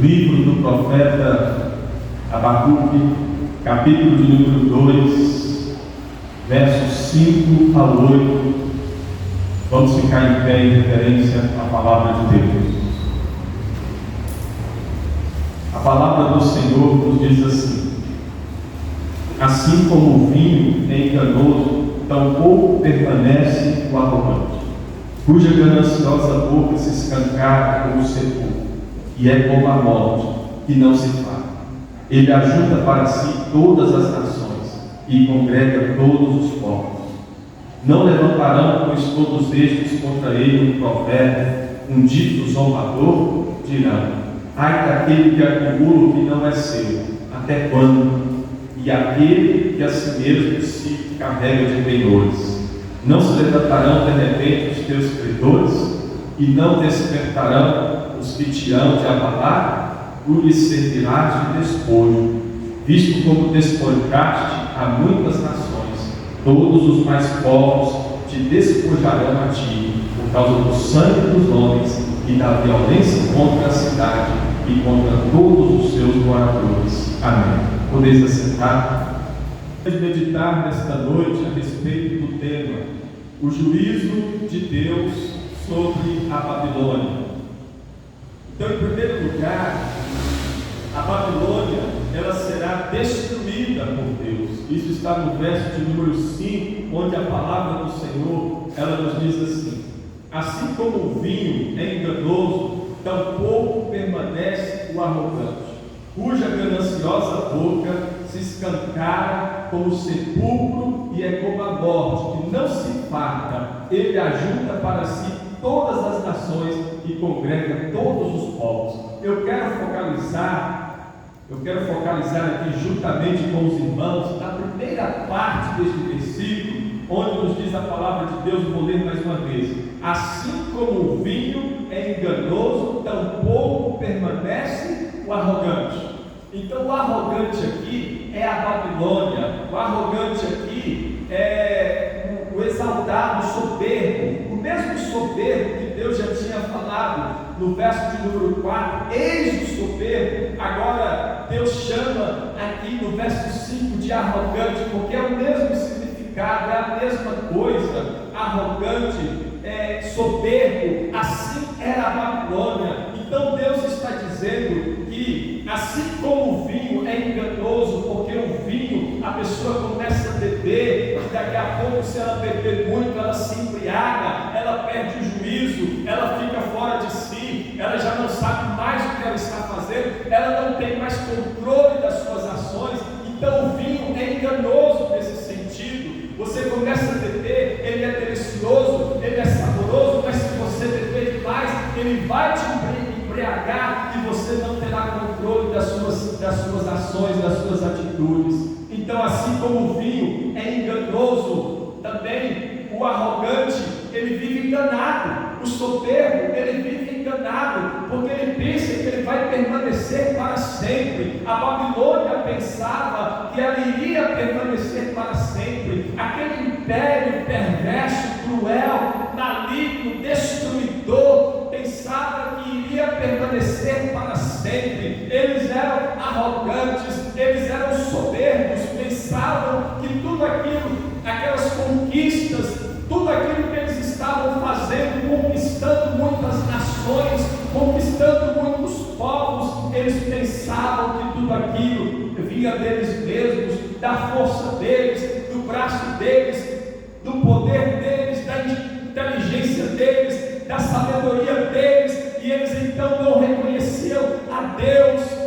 Livro do profeta Abacuque, capítulo de número 2, versos 5 a 8. Vamos ficar em pé em referência à palavra de Deus. A palavra do Senhor nos diz assim: assim como o vinho é enganoso, tampouco permanece o arrogante, cuja gananciosa boca se escancara como o sepulcro, e é como a morte, que não se farta. Ele ajunta para si todas as nações, e congrega todos os povos. Não levantarão, pois, todos estes contra ele um provérbio, um dito zombador? Dirão: ai daquele que acumula o que não é seu, até quando? E aquele que a si mesmo se carrega de penhores. Não se levantarão de repente os teus credores, e não despertarão os que te hão de abalar? Tu lhes servirás de despojo, visto como despojaste a muitas nações. Todos os mais povos te despojarão a ti, por causa do sangue dos homens e da violência contra a cidade e contra todos os seus moradores. Amém. Podeis assentar. Vamos meditar nesta noite a respeito do tema: o juízo de Deus sobre a Babilônia. Então, em primeiro lugar, a Babilônia, ela será destruída por Deus. Isso está no verso de número 5, onde a palavra do Senhor, ela nos diz assim: assim como o vinho é enganoso, tampouco permanece o arrogante, cuja gananciosa boca se escancara como o sepulcro e é como a morte, que não se farta. Ele ajunta para si todas as nações e congrega todos os povos. Eu quero focalizar aqui juntamente com os irmãos na primeira parte deste versículo, onde nos diz a palavra de Deus. Vou ler mais uma vez: assim como o vinho é enganoso, tampouco permanece o arrogante. Então o arrogante aqui é a Babilônia. O arrogante aqui é o exaltado, o soberbo, o mesmo soberbo que Deus já tinha falado no verso de número 4, eis o soberbo. Agora Deus chama aqui no verso 5 de arrogante, porque é o mesmo significado, é a mesma coisa. Arrogante, soberbo, assim era a Babilônia. Então Deus está dizendo que assim como o vinho é enganoso, porque o vinho, a pessoa começa a beber, e daqui a pouco, se ela beber muito, ela se embriaga, ela perde o juízo, ela fica fora de si, ela já não sabe mais o que ela está fazendo, ela não tem mais controle das suas ações. Então o vinho é enganoso nesse sentido. Você começa a beber, ele é delicioso, ele é saboroso, mas se você beber demais, ele vai te embriagar e você não terá controle das suas ações, das suas atitudes. Então, assim como o vinho é enganoso, também o arrogante, ele vive enganado. O soberbo, ele vive enganado, porque ele pensa que ele vai permanecer para sempre. A Babilônia pensava que ela iria permanecer para sempre. Aquele império perverso, cruel, maligno, destruidor, pensava que iria permanecer para sempre. Eles eram arrogantes, eles eram soberbos, pensavam que tudo aquilo, aquelas conquistas, tudo aquilo que eles estavam fazendo, conquistando muitas nações, conquistando muitos povos, eles pensavam que tudo aquilo vinha deles mesmos, da força deles, do braço deles, do poder deles, da inteligência deles, da sabedoria deles, e eles então não reconheciam a Deus.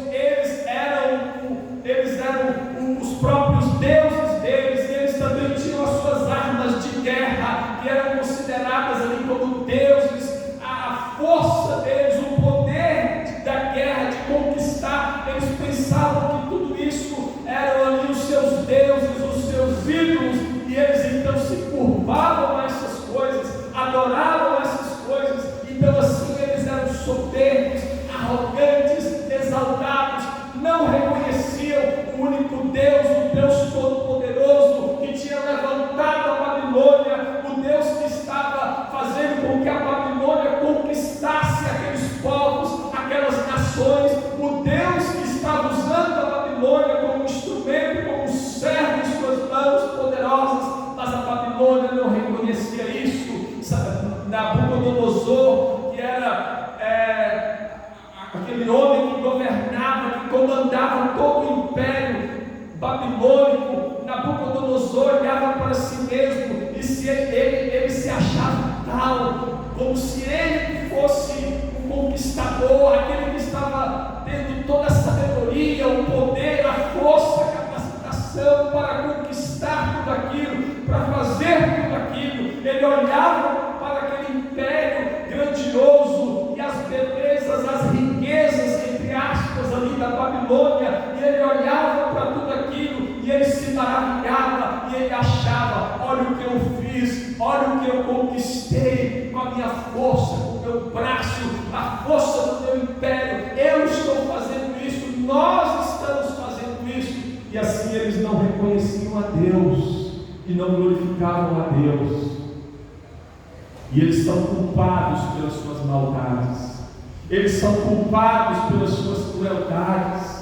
Eles eram os próprios deuses deles, e eles também tinham as suas armas de guerra, que eram consideradas ali como deuses. A força deles, o poder da guerra, de conquistar, eles pensavam que tudo isso eram ali os seus deuses, os seus ídolos, e eles então se curvavam a essas coisas, adoravam essas coisas. Então assim eles eram soberbos, arrogantes, exaltados, não reconheciam o único Deus, o Deus Todo-Poderoso, que tinha levantado a Babilônia, o Deus que estava fazendo com que a Babilônia conquistasse aqueles povos, aquelas nações, o aquele homem que governava, que comandava todo o império babilônico, Nabucodonosor, olhava para si mesmo e ele se achava tal, como se ele fosse um conquistador, aquele que estava tendo toda a sabedoria, o poder, a força, a capacitação para conquistar tudo aquilo, para fazer tudo aquilo. Ele olhava para aquele império grandioso e as belezas, as riquezas, entre aspas, ali da Babilônia, e ele olhava para tudo aquilo e ele se maravilhava e ele achava: olha o que eu fiz, olha o que eu conquistei com a minha força, com o meu braço, a força do meu império. Eu estou fazendo isso, nós estamos fazendo isso. E assim eles não reconheciam a Deus e não glorificavam a Deus. E eles são culpados pelas suas maldades, eles são culpados pelas suas crueldades.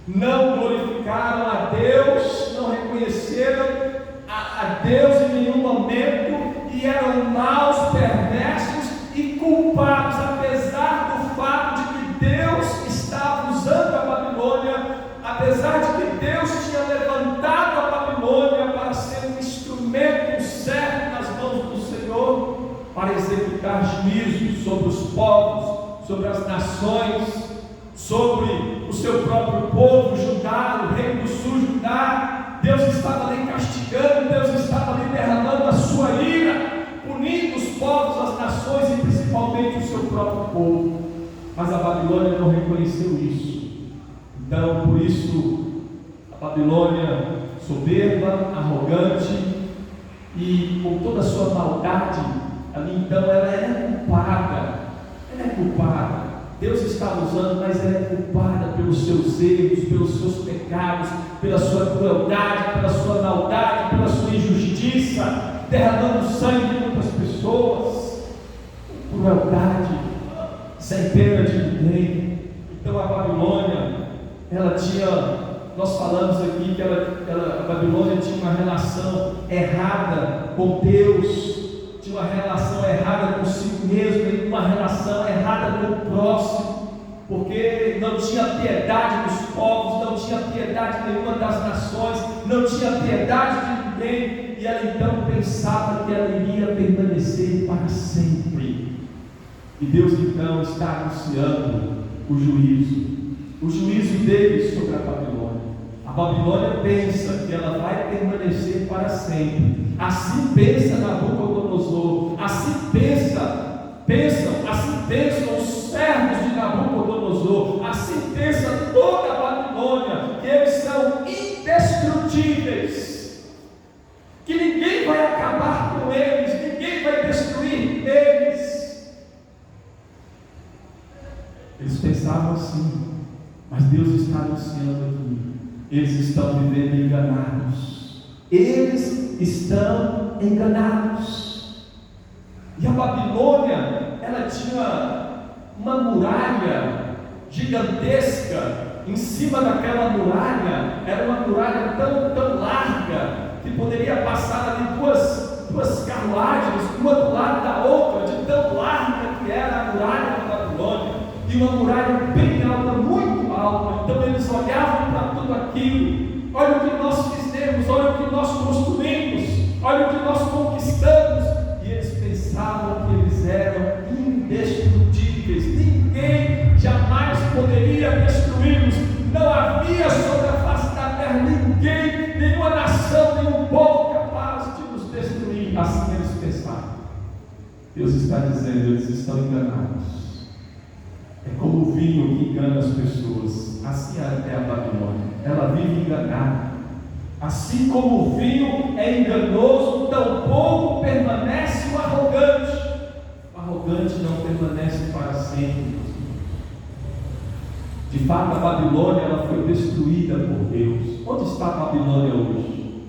Não glorificaram a Deus, não reconheceram a Deus em nenhum momento, e eram maus, perversos e culpados, apesar do fato de que Deus estava usando a Babilônia, apesar de que Deus tinha levantado a Babilônia para ser um instrumento certo nas mãos do Senhor, para executar juízo sobre os povos, sobre as nações, sobre o seu próprio povo, Judá, o reino do sul, Judá. Deus estava ali castigando, Deus estava ali derramando a sua ira, punindo os povos, as nações e principalmente o seu próprio povo. Mas a Babilônia não reconheceu isso. Então, por isso, a Babilônia, soberba, arrogante e com toda a sua maldade, ali então ela é culpada. Ela é culpada. Deus está usando, mas ela é culpada pelos seus erros, pelos seus pecados, pela sua crueldade, pela sua maldade, pela sua injustiça, derramando sangue de muitas pessoas, crueldade, sem pena de ninguém. Então a Babilônia, ela tinha, nós falamos aqui que a Babilônia tinha uma relação errada com Deus, tinha uma relação errada consigo mesmo, uma relação errada com o próximo, porque não tinha piedade dos povos, não tinha piedade nenhuma das nações, não tinha piedade de ninguém, e ela então pensava que ela iria permanecer para sempre. E Deus então está anunciando o juízo dele sobre a Babilônia. A Babilônia pensa que ela vai permanecer para sempre. Assim pensa Nabucodonosor, assim pensam os servos de Nabucodonosor, assim pensa toda a Babilônia, que eles são indestrutíveis, que ninguém vai acabar com eles, ninguém vai destruir eles. Eles pensavam assim, mas Deus está anunciando aqui: eles estão vivendo enganados, eles estão enganados. E a Babilônia, ela tinha uma muralha gigantesca. Em cima daquela muralha, era uma muralha tão larga, que poderia passar ali duas carruagens, uma do lado da outra, de tão larga que era a muralha da Babilônia. E uma muralha bem alta, muito alta. Então eles olhavam para tudo aquilo: olha o que nós fizemos, olha o que nós construímos, olha o que nós conquistamos. E eles pensavam que eles eram indestrutíveis, ninguém jamais poderia destruí-los. Não havia sobre a face da terra ninguém, nenhuma nação, nenhum povo capaz de nos destruir. Assim eles pensavam. Deus está dizendo: eles estão enganados. É como o vinho que engana as pessoas. Assim é a Babilônia, ela vive enganada. Assim como o vinho é enganoso, tampouco permanece o arrogante. O arrogante não permanece para sempre. De fato, a Babilônia, ela foi destruída por Deus. Onde está a Babilônia hoje?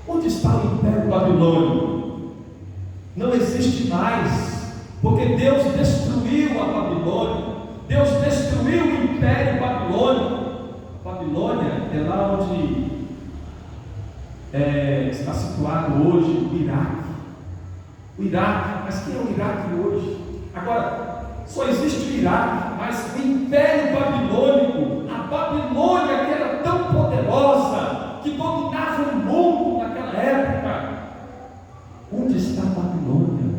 Onde está o Império Babilônico? Não existe mais, porque Deus destruiu a Babilônia. Deus destruiu o Império Babilônico. Babilônia é lá onde está situado hoje o Iraque. O Iraque, mas quem é o Iraque hoje? Agora, Só existe o Iraque, mas o Império Babilônico, a Babilônia que era tão poderosa, que dominava o mundo naquela época. Onde está a Babilônia?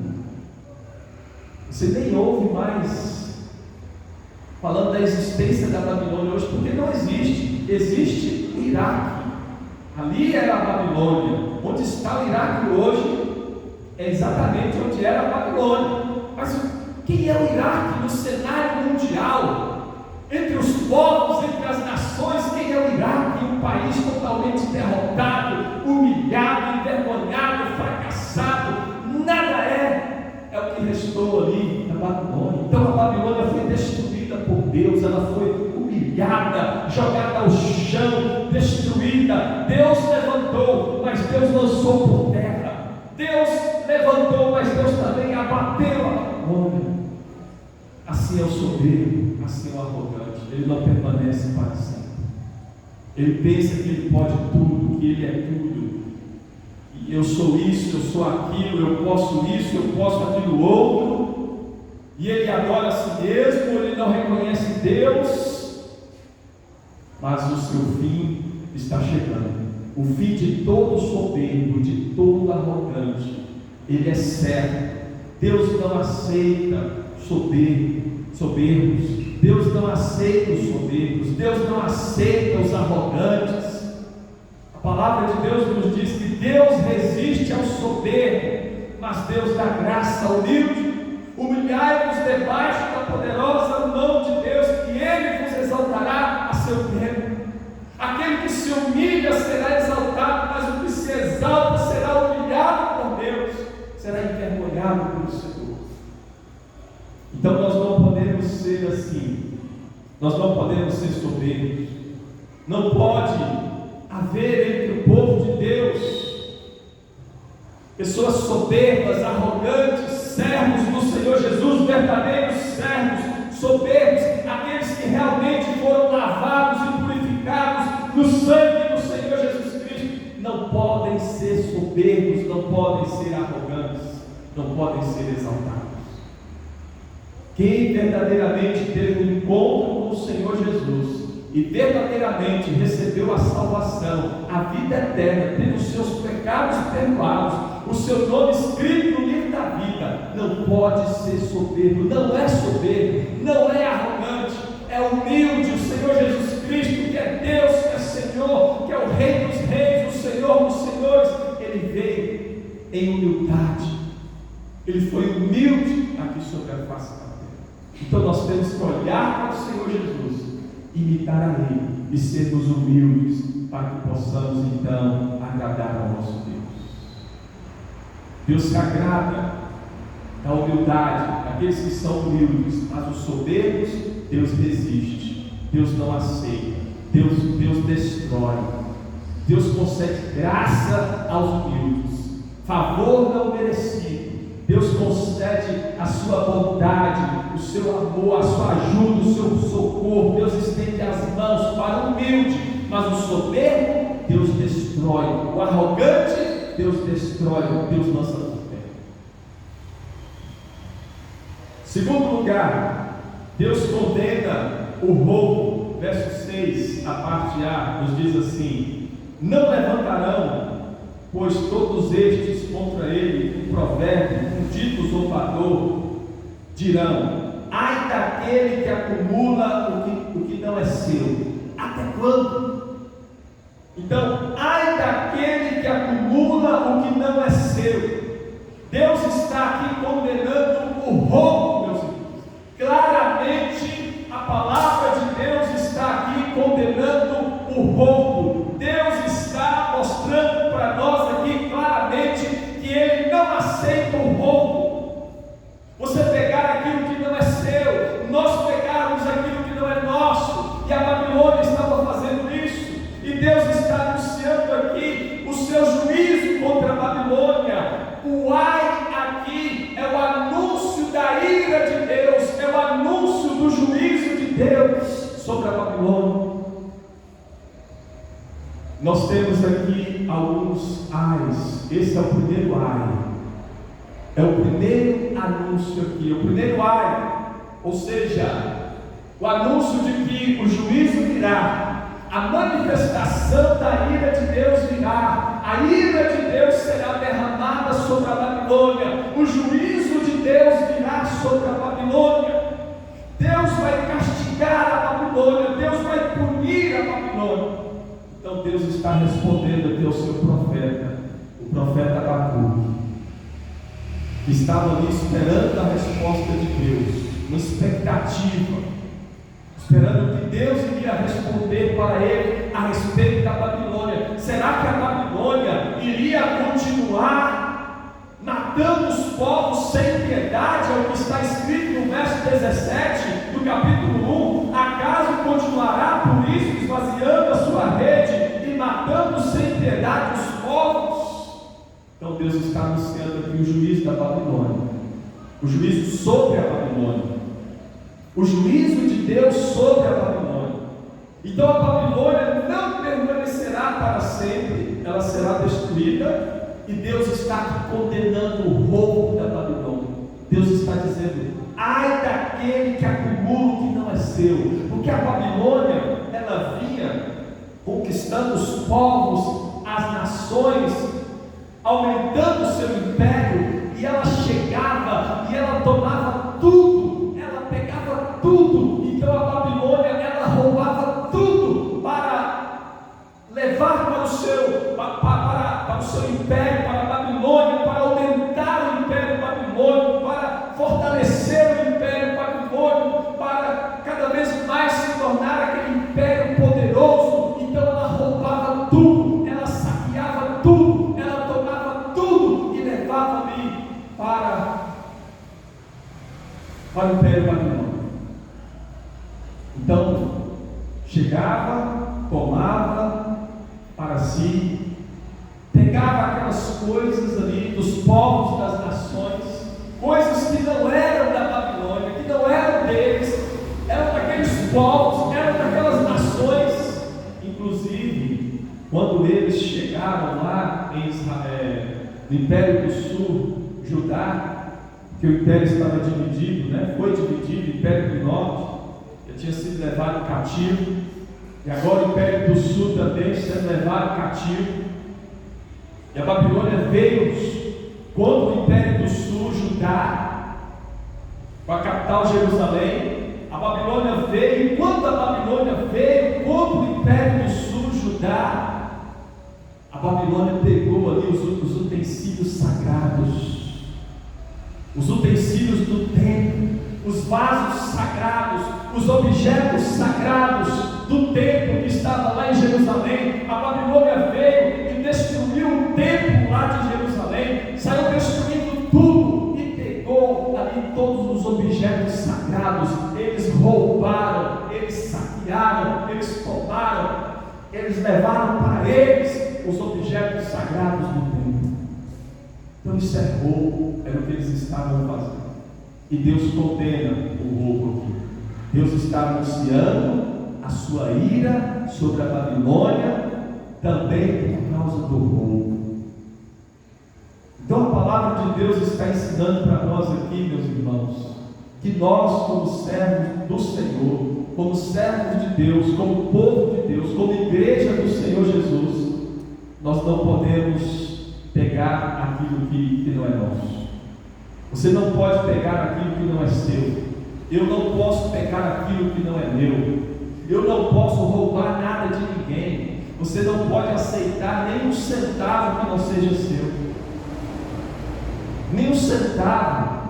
Você nem ouve mais falando da existência da Babilônia hoje, porque não existe. Existe o Iraque. Ali era a Babilônia. Onde está o Iraque hoje é exatamente onde era a Babilônia. Mas quem é o Iraque no cenário mundial? Entre os povos, entre as nações, quem é o Iraque? Um país totalmente derrotado, humilhado, envergonhado, fracassado. Nada é o que restou ali na Babilônia. Então a Babilônia foi destruída por Deus, ela foi humilhada, jogada ao chão, destruída. Deus levantou, mas Deus lançou por terra. Deus levantou, mas Deus também abateu a Babilônia. Assim é o soberbo, assim é o arrogante. Ele não permanece para sempre. Ele pensa que ele pode tudo, que ele é tudo. E eu sou isso, eu sou aquilo, eu posso isso, eu posso aquilo outro. E ele adora a si mesmo, ele não reconhece Deus. Mas o seu fim está chegando. O fim de todo soberbo, de todo arrogante, ele é certo. Deus não aceita soberbos. Deus não aceita os soberbos. Deus não aceita os arrogantes. A palavra de Deus nos diz que Deus resiste ao soberbo, mas Deus dá graça ao humilde. Humilhai-vos debaixo da poderosa mão de Deus, que Ele vos exaltará a seu tempo. Aquele que se humilha será exaltado, mas o que se exalta será humilhado por Deus, será envergonhado pelo Senhor. Então nós não podemos ser assim, nós não podemos ser soberbos. Não pode haver entre o povo de Deus pessoas soberbas, arrogantes, servos do Senhor Jesus, verdadeiros servos, soberbos, aqueles que realmente foram lavados e purificados no sangue do Senhor Jesus Cristo. Não podem ser soberbos, não podem ser arrogantes, não podem ser exaltados. Quem verdadeiramente teve um encontro com o Senhor Jesus e verdadeiramente recebeu a salvação, a vida eterna, tendo os seus pecados perdoados, o seu nome escrito no livro da vida, não pode ser soberbo, não é soberbo, não é arrogante, é humilde. O Senhor Jesus Cristo, que é Deus, que é Senhor, que é o Rei dos Reis, o Senhor dos Senhores, Ele veio em humildade, Ele foi humilde aqui sobre a face da terra. Então nós temos que olhar para o Senhor Jesus, imitar a Ele e sermos humildes, para que possamos então agradar ao nosso Deus. Deus se agrada da humildade, daqueles que são humildes, mas os soberbos, Deus resiste, Deus não aceita, Deus destrói. Deus concede graça aos humildes, favor não merecido. Deus concede a sua bondade, o seu amor, a sua ajuda, o seu socorro. Deus estende as mãos para o humilde, mas o soberbo, Deus destrói. O arrogante, Deus destrói, Deus lança por terra. Segundo lugar, Deus condena o roubo. Verso 6, a parte A, nos diz assim: não levantarão, pois todos estes contra ele, um provérbio, um dito zombador, dirão: ai daquele que acumula o que não é seu. Até quando? Então, ai daquele que acumula o que não é seu. Deus está aqui condenando o roubo, meus irmãos. Claramente, a palavra de Deus está aqui condenando o roubo. Deus está mostrando para nós aqui claramente que Ele não aceita o roubo. Você pegar aquilo que não é seu, nós pegarmos aquilo que não é nosso, e a Babilônia estava fazendo isso, e Deus está anunciando aqui o seu juízo contra a Babilônia. O ai aqui é o anúncio da ira de Deus, é o anúncio do juízo de Deus sobre a Babilônia. Nós temos aqui alguns ais. Esse é o primeiro ai. É o primeiro anúncio aqui. O primeiro ai ou seja, o anúncio de que o juízo virá, a manifestação da ira de Deus virá, a ira de Deus será derramada sobre a Babilônia, o juízo de Deus virá sobre a Babilônia. Deus vai castigar a Babilônia, Deus vai punir a Babilônia. Então Deus está respondendo aqui ao seu profeta, o profeta Abacuque, que estava ali esperando a resposta de Deus, uma expectativa, esperando que Deus iria responder para ele a respeito da Babilônia. Será que a Babilônia iria continuar matando os povos sem piedade? É o que está escrito no verso 17 do capítulo 1. Acaso continuará por isso esvaziando a sua rede e matando sem piedade os povos? Então Deus está anunciando aqui o juízo da Babilônia, o juízo sobre a Babilônia, o juízo de Deus sobre a Babilônia. Então a Babilônia não permanecerá para sempre, ela será destruída, e Deus está aqui condenando o roubo da Babilônia. Deus está dizendo: ai daquele que acumula o que não é seu, porque a Babilônia, ela vinha conquistando os povos, as nações, aumentando o seu império, e ela chegava e ela tomava tudo, ela pegava tudo. Então a Babilônia, ela roubava tudo para levar para o seu império, para a Babilônia, para aumentar o império babilônico, para fortalecer o império babilônico, para cada vez mais se tornar aquele império poderoso. Então ela roubava tudo, ela saqueava tudo, ela tomava tudo e levava ali para o império babilônico. Então chegava, tomava para si, pegava aquelas coisas ali dos povos, das nações, coisas que não eram da Babilônia, que não eram deles, eram daqueles povos, eram daquelas nações. Inclusive, quando eles chegaram lá em Israel, no Império do Sul, Judá, que o império estava dividido, foi dividido, o Império do Norte já tinha sido levado cativo, e agora o Império do Sul também sendo levado cativo. E a Babilônia veio contra o Império do Sul, Judá, com a capital Jerusalém. A Babilônia veio, e quando a Babilônia veio contra o Império do Sul, Judá, a Babilônia pegou ali os utensílios sagrados, os utensílios do templo, os vasos sagrados, os objetos sagrados do templo que estava lá em Jerusalém. A Babilônia veio e destruiu o templo lá de Jerusalém, saiu destruindo tudo e pegou ali todos os objetos sagrados. Eles roubaram, eles saquearam, eles tomaram, eles levaram para eles os objetos sagrados do templo. Então isso é roubo, era o que eles estavam fazendo. E Deus condena o roubo aqui. Deus está anunciando a sua ira sobre a Babilônia, também por causa do roubo. Então a palavra de Deus está ensinando para nós aqui, meus irmãos, que nós, como servos do Senhor, como servos de Deus, como povo de Deus, como igreja do Senhor Jesus, nós não podemos pegar aquilo que não é nosso. Você não pode pegar aquilo que não é seu. Eu não posso pegar aquilo que não é meu. Eu não posso roubar nada de ninguém. Você não pode aceitar nem um centavo que não seja seu. Nem um centavo.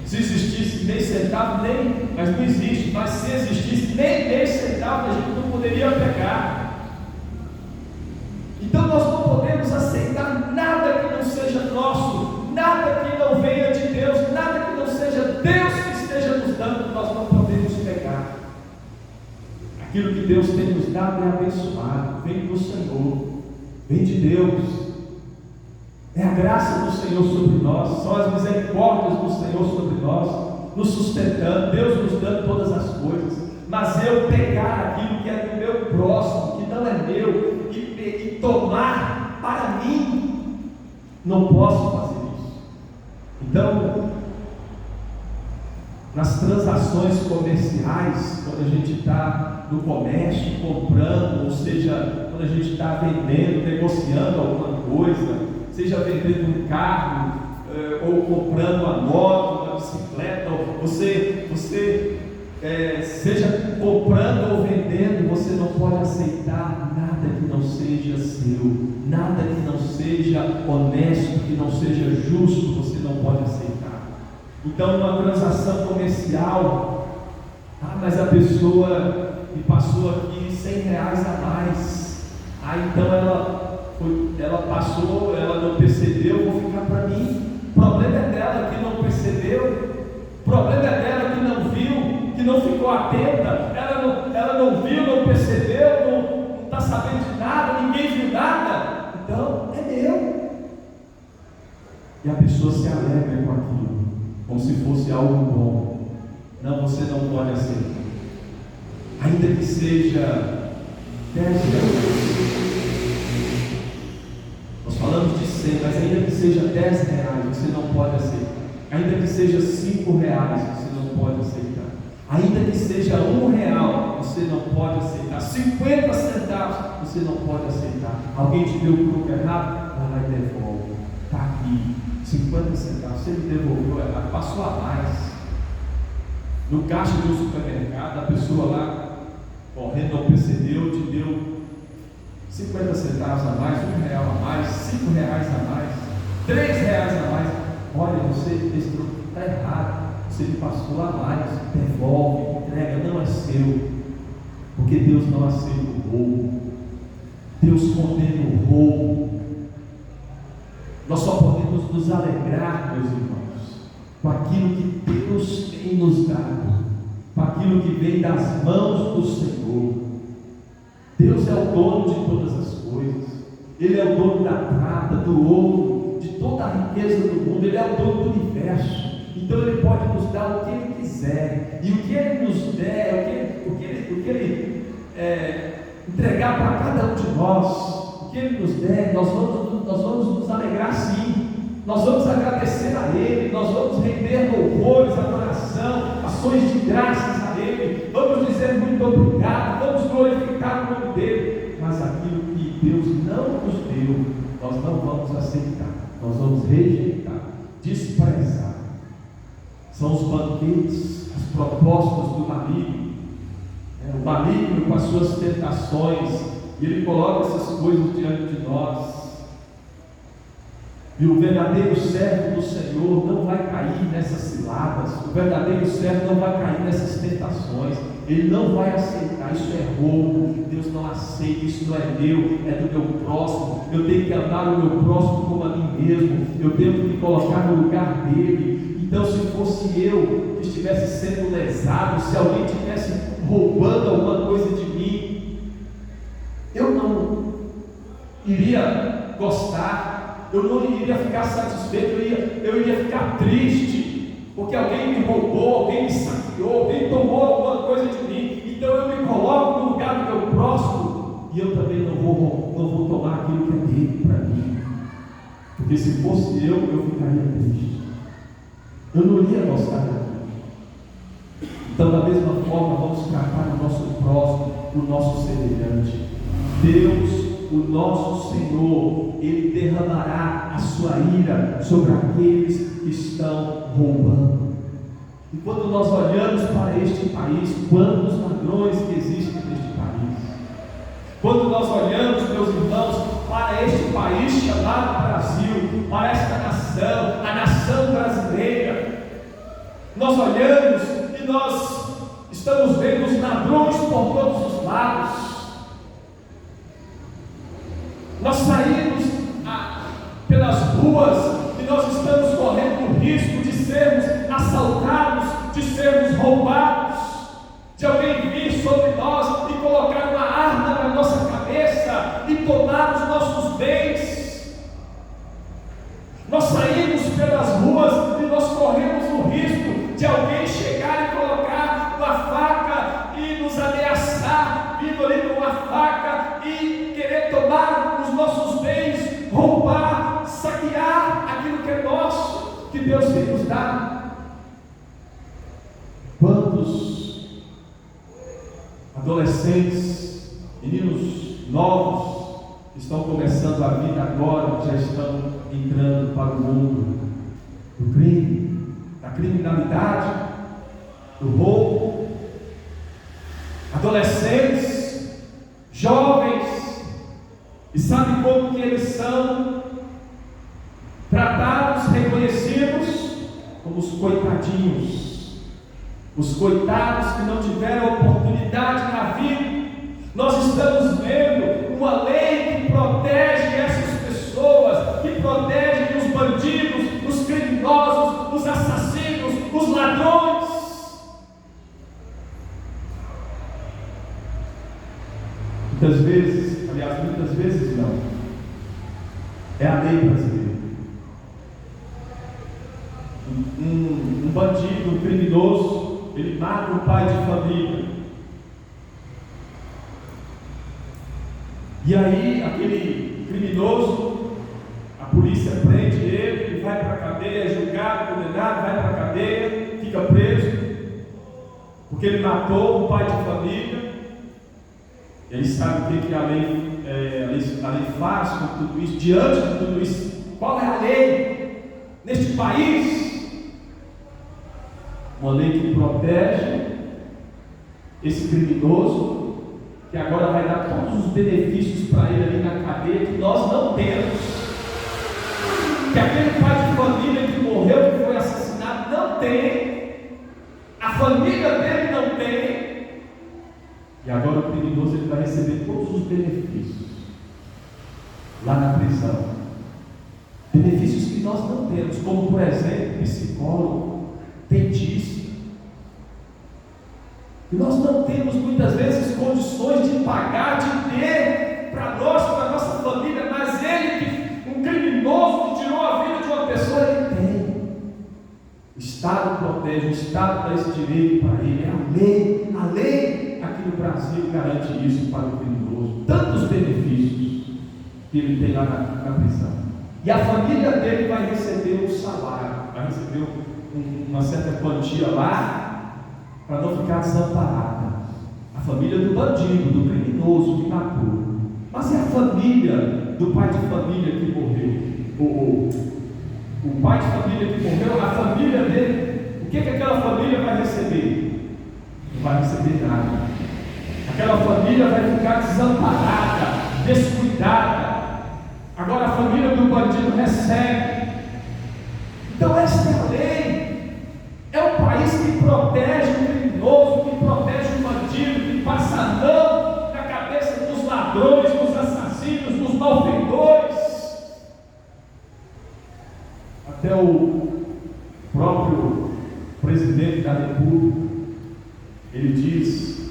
Se existisse meio centavo, mas não existe. Mas se existisse nem meio centavo, a gente não poderia pegar. Então nós não podemos aceitar nada que não seja nosso, nada que não venha de Deus, nada que não seja Deus que esteja nos dando, nós não podemos pegar. Aquilo que Deus tem nos dado é abençoado, vem do Senhor, vem de Deus. É a graça do Senhor sobre nós, são as misericórdias do Senhor sobre nós, nos sustentando, Deus nos dando todas as coisas. Mas eu pegar aquilo que é do meu próximo, que não é meu, e tomar para mim, não posso fazer isso. Então, transações comerciais, quando a gente está no comércio comprando, ou seja, quando a gente está vendendo, negociando alguma coisa, seja vendendo um carro, ou comprando uma moto, uma bicicleta, ou você seja comprando ou vendendo, você não pode aceitar nada que não seja seu, nada que não seja honesto, que não seja justo, você não pode aceitar. Então, uma transação comercial, mas a pessoa me passou aqui R$100 a mais, então ela passou, ela não percebeu, vou ficar para mim. O problema é dela que não percebeu, o problema é dela que não viu, que não ficou atenta, ela não viu, não percebeu, não está sabendo de nada, ninguém viu nada, então é meu. E a pessoa se alegra com aquilo, como se fosse algo bom. Não, você não pode aceitar, ainda que seja R$10. Nós falamos de 100, mas ainda que seja R$10, você não pode aceitar. Ainda que seja R$5, você não pode aceitar. Ainda que seja R$1, você não pode aceitar. 50 centavos, você não pode aceitar. Alguém te deu o troco errado? Vai lá e devolve. Está aqui, 50 centavos. Você me devolveu errado, passou a mais. No caixa do supermercado, a pessoa lá, correndo, não percebeu, te deu 50 centavos a mais, R$1 a mais, R$5 a mais, R$3 a mais. Olha, esse troco está errado, você me passou a mais, devolve, entrega, não é seu, porque Deus não aceita o roubo, Deus condena o roubo. Nós só podemos nos alegrar, meus irmãos, com aquilo que Deus tem nos dado, com aquilo que vem das mãos do Senhor. Deus é o dono de todas as coisas, Ele é o dono da prata, do ouro, de toda a riqueza do mundo, Ele é o dono do universo. Então Ele pode nos dar o que Ele quiser, e o que Ele nos der, o que Ele entregar para cada um de nós, o que Ele nos der, nós vamos nos alegrar sim, nós vamos agradecer a Ele, nós vamos render louvores, adoração, ações de graças a Ele, vamos dizer muito obrigado, vamos glorificar o nome dEle. Mas aquilo que Deus não nos deu, nós não vamos aceitar, nós vamos rejeitar, desprezar. São os banquetes, as propostas do maligno, o maligno com as suas tentações, e ele coloca essas coisas diante de nós. E o verdadeiro servo do Senhor não vai cair nessas ciladas, o verdadeiro servo não vai cair nessas tentações, ele não vai aceitar. Isso é roubo, Deus não aceita, isso não é meu, é do meu próximo. Eu tenho que amar o meu próximo como a mim mesmo, eu tenho que me colocar no lugar dele. Então, se fosse eu que estivesse sendo lesado, se alguém estivesse roubando alguma coisa de mim, eu não iria gostar, eu não iria ficar satisfeito, eu iria ficar triste, porque alguém me roubou, alguém me saqueou, alguém tomou alguma coisa de mim. Então eu me coloco no lugar do meu próximo, e eu também não vou tomar aquilo que é dele para mim, porque se fosse eu ficaria triste, eu não iria gostar daquilo. Então, da mesma forma, vamos tratar o nosso próximo, o nosso semelhante. Deus, o nosso Senhor, Ele derramará a sua ira sobre aqueles que estão roubando. E quando nós olhamos para este país, quantos ladrões que existem neste país? Quando nós olhamos, meus irmãos, para este país chamado Brasil, para esta nação, a nação brasileira, nós olhamos e nós estamos vendo os ladrões por todos os lados. Nós saímos pelas ruas e nós estamos correndo o risco de sermos assaltados, de sermos roubados, de alguém vir sobre nós e colocar uma arma na nossa cabeça e tomar os nossos bens. Nós saímos pelas ruas e nós corremos o risco de alguém chegar e colocar uma faca e nos ameaçar, vindo ali com uma faca e querer tomar os nossos bens, roubar, saquear aquilo que é nosso, que Deus tem nos dado. adolescentes, meninos novos, que estão começando a vida agora, já estão entrando para o mundo do crime, da criminalidade, do roubo. Adolescentes, jovens, e sabe como que eles são tratados, reconhecidos como os coitadinhos, os coitados que não tiveram oportunidade na vida. Nós estamos vendo uma lei que protege essas pessoas, que protege os bandidos, os criminosos, os assassinos, os ladrões. Muitas vezes não. É a lei brasileira. Um bandido, um criminoso, ele mata um pai de família. E aí, aquele criminoso, a polícia prende ele, ele vai para a cadeia, é julgado, condenado, vai para a cadeia, fica preso, porque ele matou um pai de família. E aí sabe o que a lei faz com tudo isso? Diante de tudo isso, qual é a lei neste país? Uma lei que protege esse criminoso, que agora vai dar todos os benefícios para ele ali na cadeia, que nós não temos. Que aquele pai de família que morreu, que foi assassinado, não tem. A família dele não tem. E agora o criminoso ele vai receber todos os benefícios lá na prisão. Benefícios que nós não temos, como por exemplo, psicólogo, dentista. E nós não temos muitas vezes condições de pagar, de ter para nós, para a nossa família, mas ele, um criminoso que tirou a vida de uma pessoa, ele tem. O Estado protege, o Estado dá esse direito para ele. É a lei aqui no Brasil garante isso para o criminoso. Tantos benefícios que ele tem lá na prisão. E a família dele vai receber um salário, vai receber uma certa quantia lá, para não ficar desamparada. A família do bandido, do criminoso que matou. Mas e a família do pai de família que morreu? O pai de família que morreu, a família dele, o que aquela família vai receber? Não vai receber nada. Aquela família vai ficar desamparada, descuidada. Agora a família do bandido recebe. Então essa é a lei. É um país que protege o criminoso, que protege o bandido, que passa a mão na cabeça dos ladrões, dos assassinos, dos malfeitores. Até o próprio presidente da República, ele disse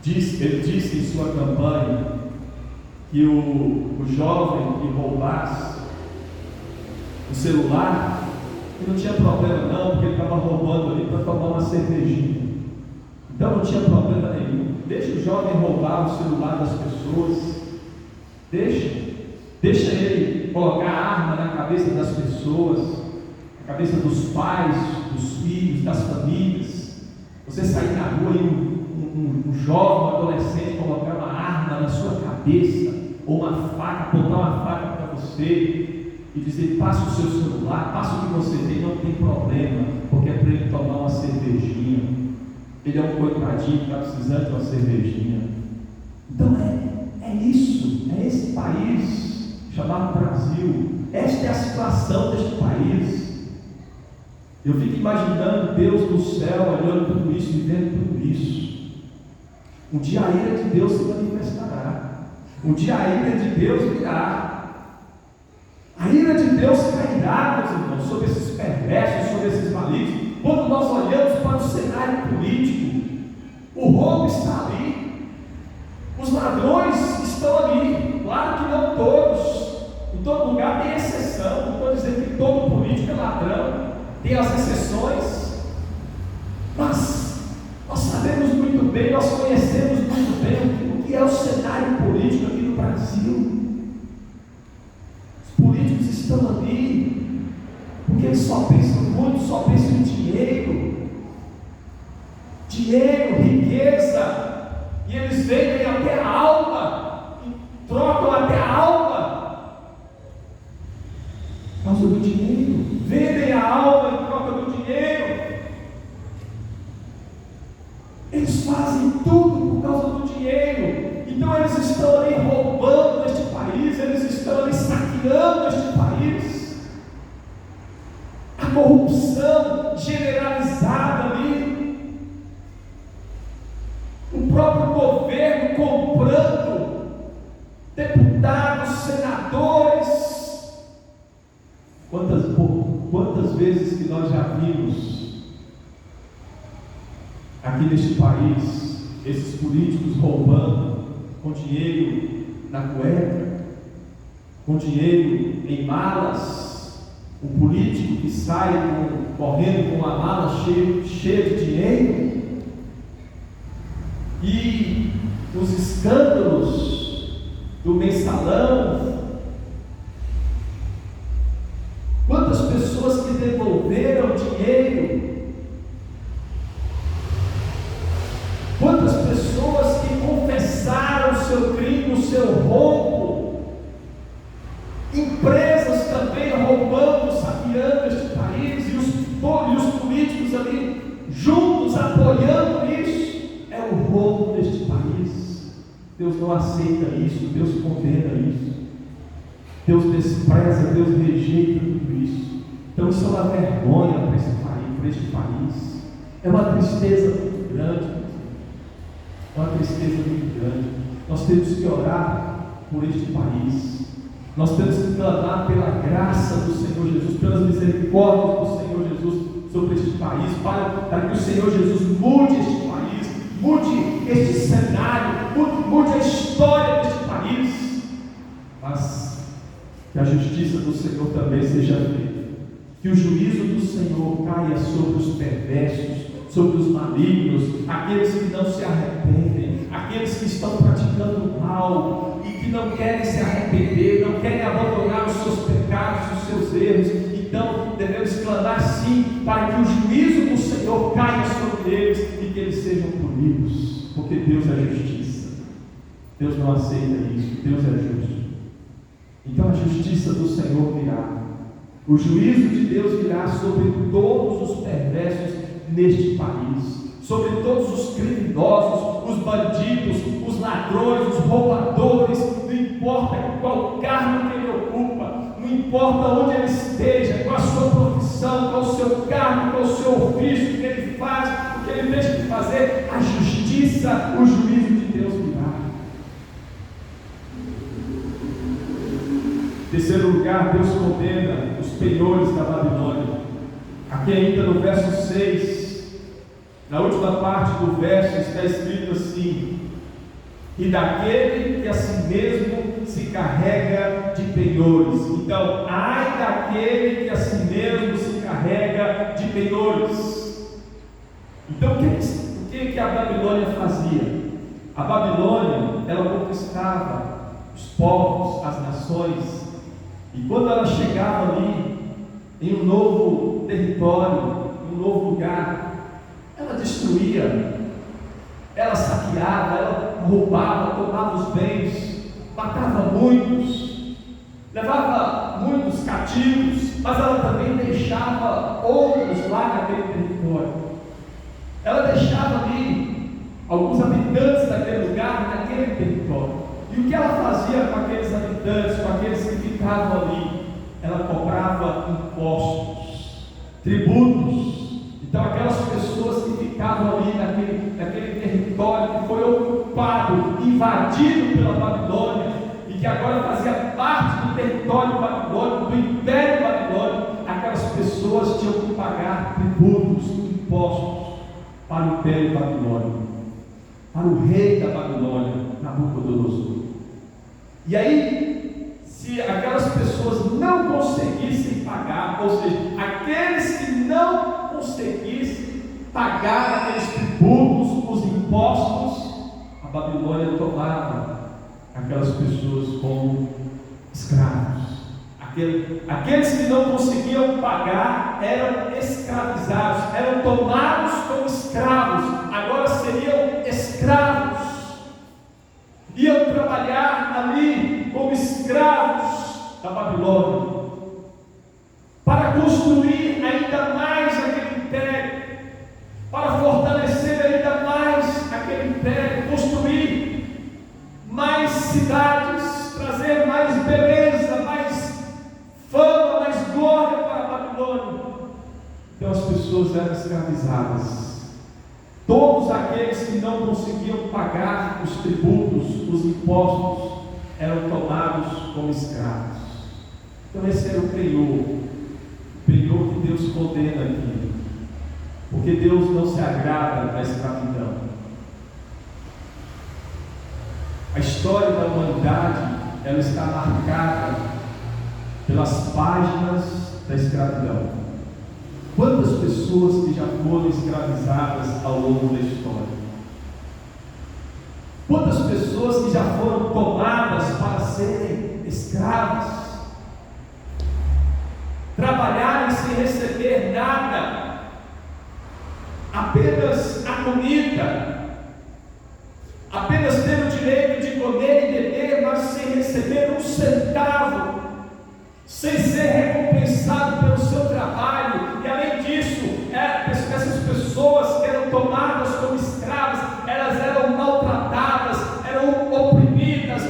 em sua campanha que o jovem que roubasse o celular, que não tinha problema não, porque ele estava roubando ali para tomar uma cervejinha. Então não tinha problema nenhum. Deixa o jovem roubar o celular das pessoas. Deixa ele colocar arma na cabeça das pessoas, na cabeça dos pais, dos filhos, das famílias. Você sair na rua e um jovem, um adolescente colocar uma arma na sua cabeça, ou uma faca, apontar uma faca para você e dizer: passa o seu celular, passa o que você tem, não tem problema, porque é para ele tomar uma cervejinha. Ele é um coitadinho que está precisando de uma cervejinha. Então é isso, é esse país chamado Brasil. Esta é a situação deste país. Eu fico imaginando Deus do céu olhando tudo isso e vendo tudo isso. Um dia a ira de Deus se manifestará. Um dia a ira de Deus virá. A ira de Deus cairá, meus irmãos, sobre esses perversos, sobre esses malignos. Quando nós olhamos para o cenário político, o roubo está ali, os ladrões estão ali. Claro que não todos, em todo lugar tem exceção. Não estou dizendo que todo político é ladrão, tem as exceções, mas nós sabemos muito bem, nós conhecemos muito bem o que é o cenário político aqui no Brasil. Políticos estão ali porque eles só pensam muito, só pensam em dinheiro, riqueza, e eles vendem até a alma, e trocam até a alma, por causa do dinheiro. Vendem a alma em troca do dinheiro. Eles fazem tudo por causa do dinheiro. Então eles estão ali roubando este país, eles estão ali saqueando este país. A corrupção generalizada ali, o próprio governo comprando deputados, senadores. Quantas vezes que nós já vimos aqui neste país esses políticos roubando com dinheiro na cueca, com dinheiro em malas, um político que sai correndo com uma mala cheia de dinheiro, e os escândalos do mensalão. Quantas pessoas que devolveram dinheiro, quantas pessoas que confessaram o seu crime, o seu roubo, empresas também roubando, saqueando este país, e os políticos ali juntos apoiando isso. É o roubo deste país. Deus não aceita isso, Deus condena isso, Deus despreza, Deus rejeita tudo isso. Então isso é uma vergonha para este país. É uma tristeza muito grande. É uma tristeza muito grande. Nós temos que orar por este país. Nós temos que clamar pela graça do Senhor Jesus, pelas misericórdias do Senhor Jesus sobre este país, para que o Senhor Jesus mude este país, mude este cenário, mude a história deste país. Mas que a justiça do Senhor também seja feita, que o juízo do Senhor caia sobre os perversos, sobre os malignos, aqueles que não se arrependem, aqueles que estão praticando mal e que não querem se arrepender, não querem abandonar os seus pecados, os seus erros. Então devemos clamar sim, para que o juízo do Senhor caia sobre eles e que eles sejam punidos, porque Deus é justiça. Deus não aceita isso, Deus é justo. Então a justiça do Senhor virá, o juízo de Deus virá sobre todos os perversos neste país, sobre todos os criminosos, os bandidos, os ladrões, os roubadores. Não importa qual cargo que ele ocupa, não importa onde ele esteja, qual a sua profissão, qual o seu cargo, qual o seu ofício, o que ele faz, o que ele deixa de fazer, a justiça, o juízo de Deus virá. Em terceiro lugar, Deus condena os penhores da Babilônia. Aqui ainda no verso 6, na última parte do verso, está escrito assim: e daquele que a si mesmo se carrega de penhores. Então, ai daquele que a si mesmo se carrega de penhores. Então, o que a Babilônia fazia? A Babilônia, ela conquistava os povos, as nações. E quando ela chegava ali, em um novo território, em um novo lugar, ela destruía, ela saqueava, ela roubava, tomava os bens, matava muitos, levava muitos cativos, mas ela também deixava outros lá naquele território. Ela deixava ali alguns habitantes daquele lugar, naquele território. E o que ela fazia com aqueles habitantes, com aqueles que ficavam ali? Ela cobrava impostos, tributos. Então aquelas pessoas que ficavam ali naquele território que foi ocupado, invadido pela Babilônia, e que agora fazia parte do território babilônico, do Império Babilônico, aquelas pessoas tinham que pagar tributos, impostos para o Império Babilônico, para o rei da Babilônia, Nabucodonosor. E aí, se aquelas pessoas não conseguissem pagar, ou seja, aqueles que não conseguissem pagar aqueles tributos, os impostos, a Babilônia tomava aquelas pessoas como escravos. Aqueles que não conseguiam pagar eram escravizados, eram tomados como escravos, agora seriam escravos. Babilônia, para construir ainda mais aquele império, para fortalecer ainda mais aquele império, construir mais cidades, trazer mais beleza, mais fama, mais glória para a Babilônia. Então as pessoas eram escravizadas. Todos aqueles que não conseguiam pagar os tributos, os impostos, eram tomados como escravos. Então esse era o penhor que Deus condena aqui, porque Deus não se agrada da escravidão. A história da humanidade, ela está marcada pelas páginas da escravidão. Quantas pessoas que já foram escravizadas ao longo da história? Quantas pessoas que já foram tomadas para serem escravas? Trabalharem sem receber nada, apenas a comida, apenas ter o direito de comer e beber, mas sem receber um centavo, sem ser recompensado pelo seu trabalho. E além disso, essas pessoas que eram tomadas como escravas, elas eram maltratadas, eram oprimidas,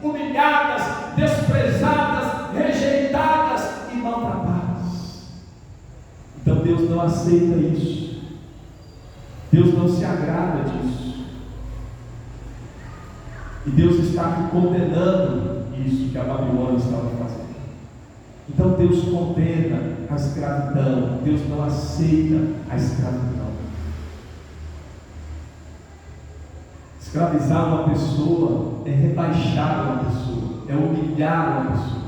humilhadas, desprezadas, rejeitadas e maltratadas. Então Deus não aceita isso. Deus não se agrada disso. E Deus está aqui condenando isso que a Babilônia estava fazendo. Então Deus condena a escravidão. Deus não aceita a escravidão. Escravizar uma pessoa é rebaixar uma pessoa, é humilhar uma pessoa,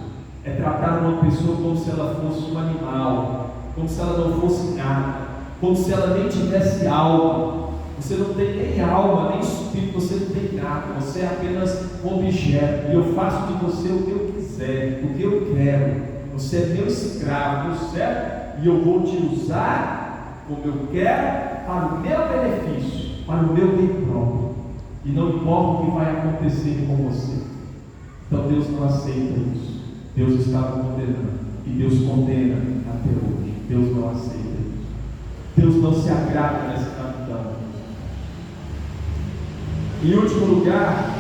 é tratar uma pessoa como se ela fosse um animal, como se ela não fosse nada, como se ela nem tivesse alma. Você não tem nem alma, nem espírito, você não tem nada, você é apenas um objeto, e eu faço de você o que eu quiser, o que eu quero. Você é meu escravo, certo? E eu vou te usar como eu quero, para o meu benefício, para o meu bem próprio, e não importa o que vai acontecer com você. Então Deus não aceita isso. Deus estava condenando, e Deus condena até hoje. Deus não aceita isso. Deus não se agrada nessa escravidão. Em último lugar,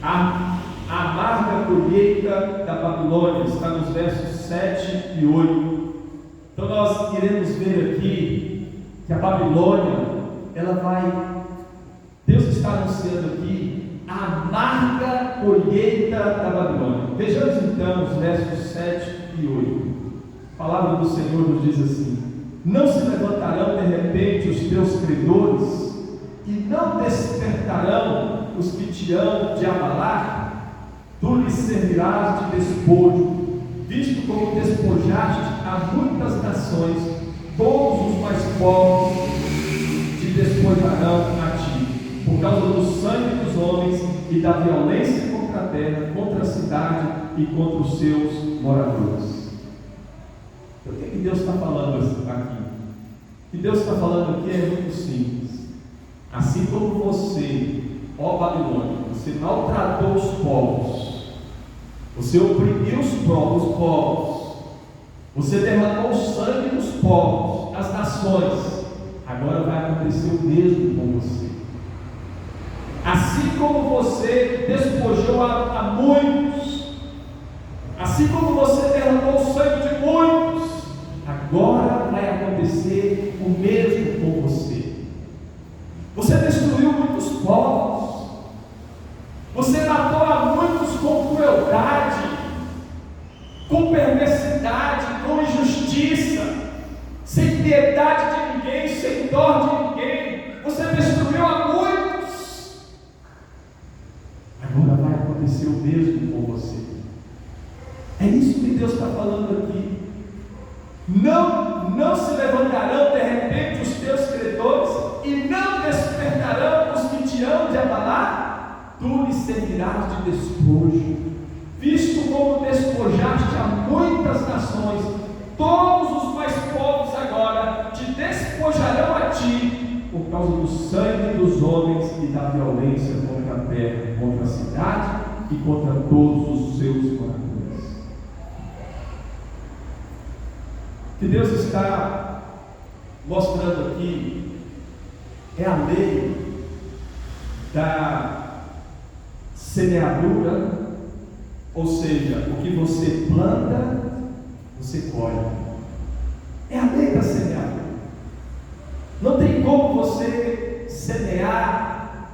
a amarga colheita da Babilônia está nos versos 7 e 8. Então nós iremos ver aqui que a Babilônia, Deus está anunciando aqui a amarga colheita da Babilônia. Vejamos então os versos 7 e 8. A palavra do Senhor nos diz assim: não se levantarão de repente os teus credores, e não despertarão os que te hão de abalar? Tu lhes servirás de despojo, visto como despojaste a muitas nações, todos os mais pobres te despojarão a ti, por causa do sangue dos homens e da violência contra a terra, contra a cidade e contra os seus moradores. Então, o que Deus está falando aqui? O que Deus está falando aqui é muito simples. Assim como você, ó Babilônia, você maltratou os povos, você oprimiu os povos, você derramou o sangue dos povos, das nações, agora vai acontecer o mesmo com você. Assim como você despojou a muitos, assim como você derramou o sangue de muitos, agora vai acontecer o mesmo com você. Você destruiu muitos povos, você matou a muitos com crueldade, com perversidade, com injustiça, sem piedade de ninguém, sem dó de ninguém. Você destruiu a muitos. Agora vai acontecer o mesmo com você. É isso que Deus está falando aqui. Não se levantarão de repente os teus credores, e não despertarão os que te hão de abalar? Tu lhes servirás de despojo, visto como despojaste a muitas nações, todos os mais pobres agora te despojarão a ti, por causa do sangue dos homens e da violência contra a terra, contra a cidade e contra todos os seus moradores. que Deus está mostrando aqui é a lei da semeadura, ou seja, o que você planta, você colhe. É a lei da semeadura. Não tem como você semear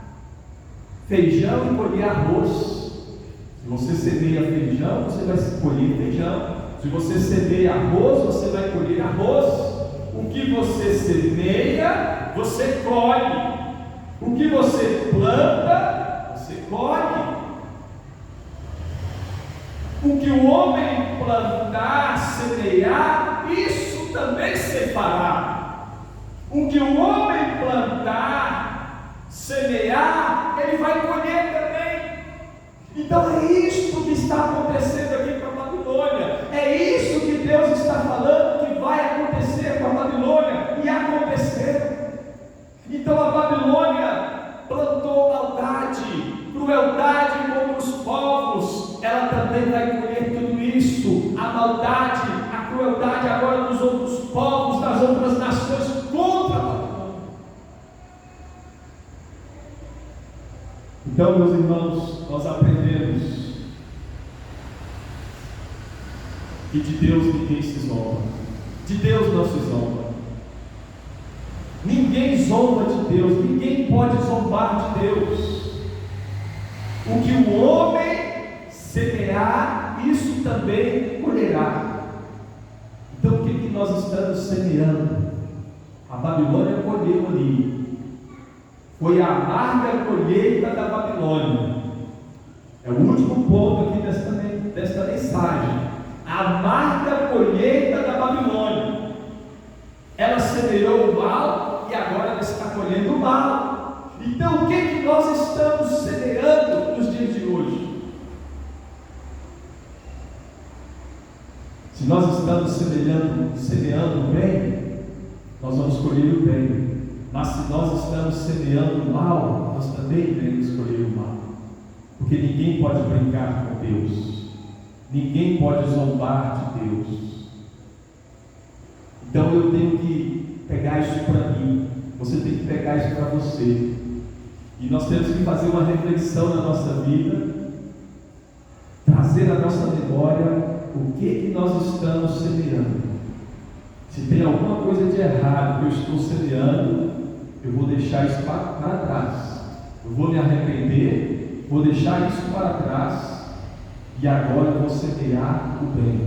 feijão e colher arroz. Se você semeia feijão, você vai colher feijão. Se você semeia arroz, você vai colher arroz. O que você semeia, você colhe. O que você planta, você colhe. O que o homem plantar, semear, isso também se fará. O que o homem plantar, semear, ele vai colher também. Então é isso que está acontecendo aqui com a Babilônia. É isso que Deus está falando que vai acontecer com a Babilônia. E aconteceu. Então a Babilônia plantou maldade, crueldade contra os povos. Ela também vai colher tudo isso. A maldade, a crueldade agora dos outros povos, das outras nações contra a Babilônia. Então, meus irmãos, nós aprendemos que de Deus ninguém se zomba. De Deus não se zomba. Ninguém zomba de Deus. Ninguém pode zombar de Deus. O que o homem semear, isso também colherá. Então, o que nós estamos semeando? A Babilônia colheu ali. Foi a amarga colheita da Babilônia. É o último ponto aqui desta mensagem. A amarga colheita da Babilônia. Ela semeou o mal e agora ela está colhendo o mal. Então, o que nós estamos semeando nos dias de hoje? Se nós estamos semeando o bem, nós vamos colher o bem. Mas se nós estamos semeando o mal, nós também iremos colher o mal. Porque ninguém pode brincar com Deus. Ninguém pode zombar de Deus. Então eu tenho que pegar isso para mim. Você tem que pegar isso para você. E nós temos que fazer uma reflexão na nossa vida. Trazer à nossa memória o que nós estamos semeando. Se tem alguma coisa de errado que eu estou semeando, eu vou deixar isso para trás. Eu vou me arrepender, vou deixar isso para trás. E agora eu vou semear o bem.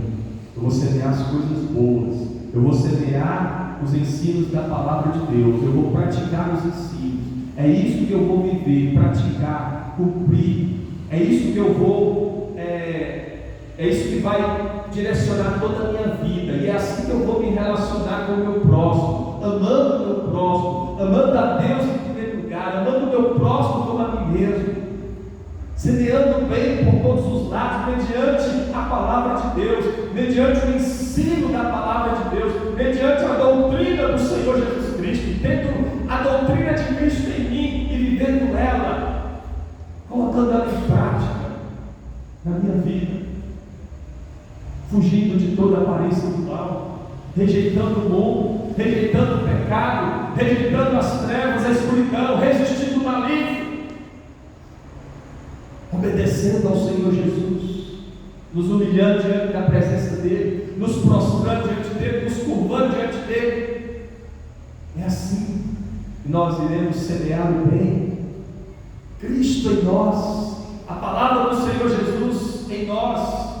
Eu vou semear as coisas boas. Eu vou semear os ensinos da palavra de Deus. Eu vou praticar os ensinos. É isso que eu vou viver, praticar, cumprir. É isso que eu vou... É isso que vai direcionar toda a minha vida. E é assim que eu vou me relacionar com o meu próximo, amando o meu próximo, amando a Deus em primeiro lugar, amando o meu próximo como a mim mesmo, semeando bem por todos os lados, mediante a palavra de Deus, mediante o ensino da palavra de Deus, mediante a doutrina do Senhor Jesus Cristo, tendo a doutrina de Cristo em mim e vivendo ela, colocando ela em prática na minha vida, fugindo de toda aparência do mal, rejeitando o mundo, rejeitando o pecado, rejeitando as trevas, a escuridão, resistindo o maligno, obedecendo ao Senhor Jesus, nos humilhando diante da presença dEle, nos prostrando diante dEle, nos curvando diante dEle. É assim que nós iremos semear o bem. Cristo em nós, a palavra do Senhor Jesus em nós,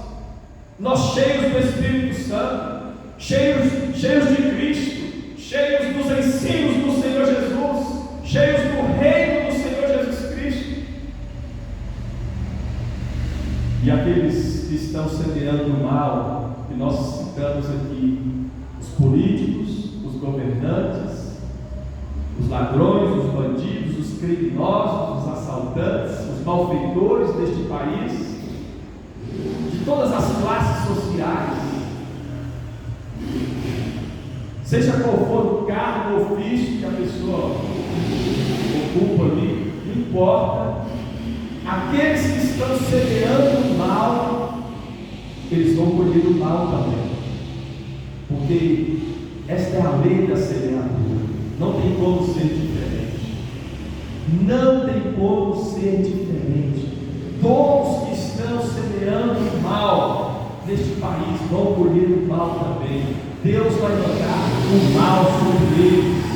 cheios do Espírito Santo, cheios de Cristo, cheios dos ensinos do Senhor Jesus, cheios do reino do Senhor Jesus Cristo. E aqueles que estão semeando o mal, que nós citamos aqui, os políticos, os governantes, os ladrões, os bandidos, os criminosos, os assaltantes, os malfeitores deste país, de todas as classes sociais, seja qual for o cargo ou ofício que a pessoa ocupa ali, não importa, aqueles que estão semeando o mal, eles vão colher o mal também, porque porque esta é a lei da semeadura. Não tem como ser diferente. Não tem como ser diferente. Todos que estão semeando o mal neste país vão colher o mal também. Deus vai mandar o mal sobre eles.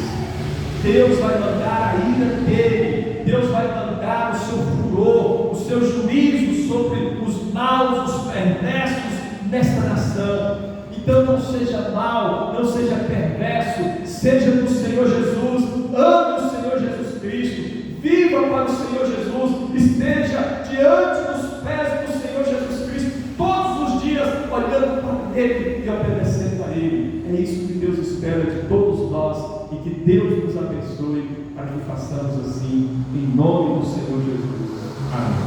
Deus vai mandar a ira dele. Deus vai mandar o seu furor, o seu juízo sobre os maus, os perversos nesta nação. Então não seja mau, não seja perverso, seja do Senhor Jesus, ame o Senhor Jesus Cristo, viva para o Senhor Jesus, esteja diante dos pés do Senhor Jesus Cristo, todos os dias olhando para Ele e obedecendo a Ele. É isso que Deus espera de todos nós, e que Deus nos abençoe para que façamos assim, em nome do Senhor Jesus. Amém.